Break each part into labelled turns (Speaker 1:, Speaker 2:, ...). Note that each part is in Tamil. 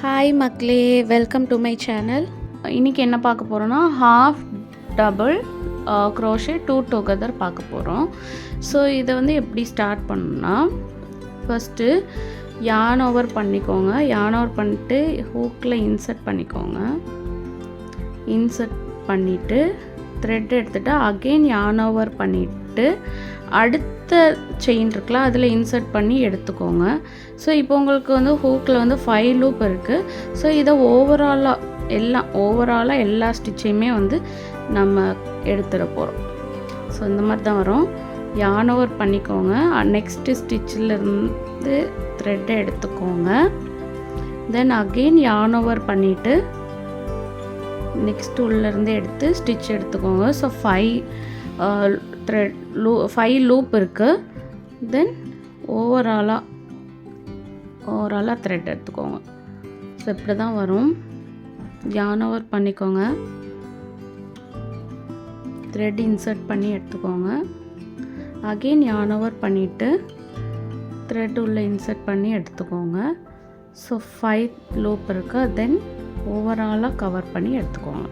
Speaker 1: ஹாய் மக்களே, வெல்கம் டு மை சேனல். இன்றைக்கி என்ன பார்க்க போகிறோன்னா ஹாஃப் டபுள் க்ரோஷே 2 டுகெதர் பார்க்க போகிறோம். ஸோ இதை வந்து எப்படி ஸ்டார்ட் பண்ணணும்னா, ஃபஸ்ட்டு yarn ஓவர் பண்ணிக்கோங்க. yarn ஓவர் பண்ணிட்டு ஹூக்கில் இன்சர்ட் பண்ணிக்கோங்க. இன்சர்ட் பண்ணிவிட்டு த்ரெட் எடுத்துகிட்டு அகெயின் yarn ஓவர் பண்ணிவிட்டு அடுத்த செயின் இருக்குல்ல அதில் இன்சர்ட் பண்ணி எடுத்துக்கோங்க. ஸோ இப்போ உங்களுக்கு வந்து ஹூக்கில் வந்து 5 லூப் இருக்குது. ஸோ இதை ஓவராலாக எல்லா ஸ்டிச்சையுமே வந்து நம்ம எடுத்துட போகிறோம். ஸோ இந்த மாதிரி தான் வரும். yarn ஓவர் பண்ணிக்கோங்க. நெக்ஸ்ட்டு ஸ்டிச்சிலேருந்து த்ரெட்டை எடுத்துக்கோங்க. தென் அகெயின் yarn ஓவர் பண்ணிவிட்டு நெக்ஸ்ட் உள்ளேருந்து எடுத்து ஸ்டிச் எடுத்துக்கோங்க. ஸோ 5 லூப் இருக்குது. தென் ஓவராலாக த்ரெட் எடுத்துக்கோங்க. ஸோ இப்படி தான் வரும். yarn ஓவர் பண்ணிக்கோங்க. த்ரெட் இன்சர்ட் பண்ணி எடுத்துக்கோங்க. அகெயின் yarn ஓவர் பண்ணிவிட்டு த்ரெட் உள்ளே இன்சர்ட் பண்ணி எடுத்துக்கோங்க. ஸோ 5 லூப் இருக்குது. தென் ஓவராலாக கவர் பண்ணி எடுத்துக்கோங்க.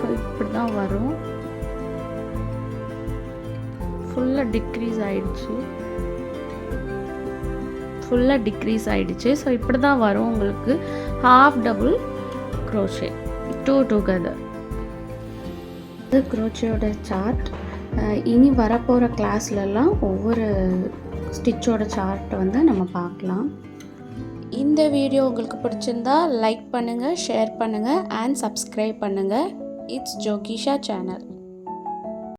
Speaker 1: ஸோ இப்படி தான் வரும். ஃபுல்லாக டிக்ரீஸ் ஆகிடுச்சு. ஸோ இப்படி தான் வரும் உங்களுக்கு ஹாஃப் டபுள் க்ரோஷே 2 டுகெதர். இது க்ரோஷேயோட சார்ட். இனி வரப்போகிற கிளாஸ்லலாம் ஒவ்வொரு ஸ்டிச்சோட சார்ட்டை வந்து நம்ம பார்க்கலாம். இந்த வீடியோ உங்களுக்கு பிடிச்சிருந்தா லைக் பண்ணுங்கள், ஷேர் பண்ணுங்கள் அண்ட் சப்ஸ்கிரைப் பண்ணுங்கள். It's Jokisha channel.